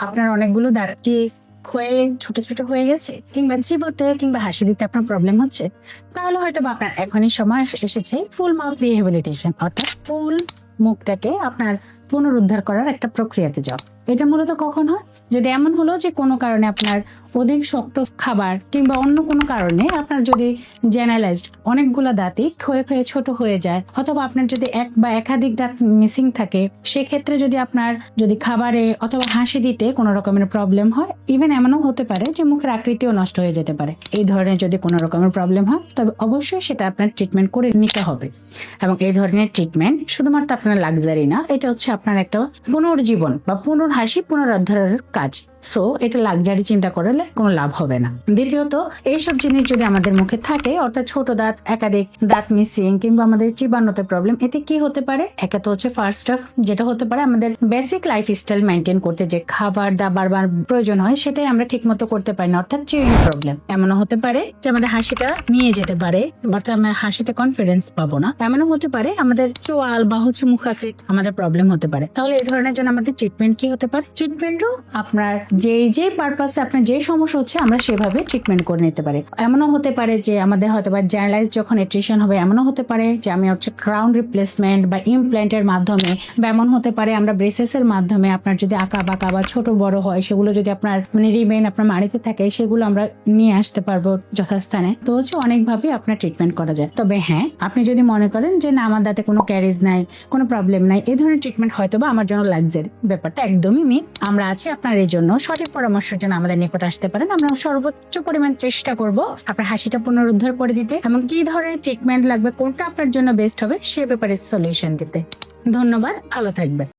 আপনার অনেকগুলো দাঁত কি ক্ষয়ে ছোট ছোট হয়ে গেছে, কিংবা চিবোতে কিংবা হাসি দিতে আপনার প্রবলেম হচ্ছে, তাহলে হয়তো বা আপনার এখনই সময় এসেছে ফুল মাউথ রিহ্যাবিলিটেশন, অর্থাৎ ফুল মুখটাকে আপনার পুনরুদ্ধার করার একটা প্রক্রিয়াতে যাও। এটা মূলত কখন হয়? যদি এমন হলো যে কোনো কারণে আপনার অধিক শক্ত খাবার কিংবা অন্য কোনো কারণে আপনার যদি জেনারেলাইজড অনেকগুলো দাঁতই ক্ষয়ে ক্ষয়ে ছোট হয়ে যায়, অথবা আপনার যদি এক বা একাধিক দাঁত মিসিং থাকে, সেক্ষেত্রে যদি আপনার যদি খাবারে অথবা হাসি দিতে কোনো রকমের প্রবলেম হয়, ইভেন এমনও হতে পারে যে মুখের আকৃতিও নষ্ট হয়ে যেতে পারে। এই ধরনের যদি কোনো রকমের প্রবলেম হয়, তবে অবশ্যই সেটা আপনার ট্রিটমেন্ট করে নিতে হবে। এবং এই ধরনের ট্রিটমেন্ট শুধুমাত্র আপনার লাক্সারি না, এটা হচ্ছে আপনার একটা পুনর্জীবন বা পুনর্হাসি পুনরুদ্ধারের কাজ। সো এটা লাক্সারি চিন্তা করলে কোনো লাভ হবে না। দ্বিতীয়ত, এইসব জিনিস যদি আমাদের মুখে থাকে, অর্থাৎ ছোট দাঁত, একাধিক দাঁত মিসিং কিংবা আমাদের চিবানোতে প্রবলেম, এতে কি হতে পারে? একে তো হচ্ছে ফার্স্ট অফ যেটা হতে পারে, আমাদের বেসিক লাইফস্টাইল মেনটেন করতে যে খাবার দাবার প্রয়োজন হয় সেটাই আমরা ঠিক মতো করতে পারি না, অর্থাৎ চিউইং প্রবলেম। এমনও হতে পারে যে আমাদের হাসিটা নিয়ে যেতে পারে, অর্থাৎ আমরা হাসিতে কনফিডেন্স পাবো না। এমনও হতে পারে আমাদের চোয়াল বা হচ্ছে মুখাকৃত আমাদের প্রবলেম হতে পারে। তাহলে এই ধরনের জন্য আমাদের ট্রিটমেন্ট কি হতে পারে? ট্রিটমেন্টও আপনার যে পারপাসে আপনার যে সমস্যা হচ্ছে আমরা সেভাবে ট্রিটমেন্ট করে নিতে পারি। এমনও হতে পারে যে আমাদের হয়তো বা জেনারেলাইজ যখন নিউট্রিশন হবে, এমনও হতে পারে যে আমি হচ্ছে ক্রাউন রিপ্লেসমেন্ট বা ইমপ্ল্যান্টের মাধ্যমে, বা এমন হতে পারে আমরা ব্রেসেসের মাধ্যমে, আপনার যদি আঁকা বাঁকা বা ছোট বড় হয় সেগুলো যদি আপনার রিমেইন আপনার মাড়িতে থাকে, সেগুলো আমরা নিয়ে আসতে পারবো যথাস্থানে। তো হচ্ছে অনেকভাবে আপনার ট্রিটমেন্ট করা যায়। তবে হ্যাঁ, আপনি যদি মনে করেন যে না আমার দাঁতে কোনো ক্যারিজ নাই, কোনো প্রবলেম নাই, এই ধরনের ট্রিটমেন্ট হয়তো বা আমার জন্য লাক্সারি, ব্যাপারটা একদমই মিথ। আমরা আছি আপনার এই জন্য। সঠিক পরামর্শের জন্য আমাদের নিকট আসতে পারেন। আমরা সর্বোচ্চ পরিমাণ চেষ্টা করব আপনার হাসিটা পুনরুদ্ধার করে দিতে, এবং কি ধরনের ট্রিটমেন্ট লাগবে, কোনটা আপনার জন্য বেস্ট হবে সে ব্যাপারে সলিউশন দিতে। ধন্যবাদ, ভালো থাকবেন।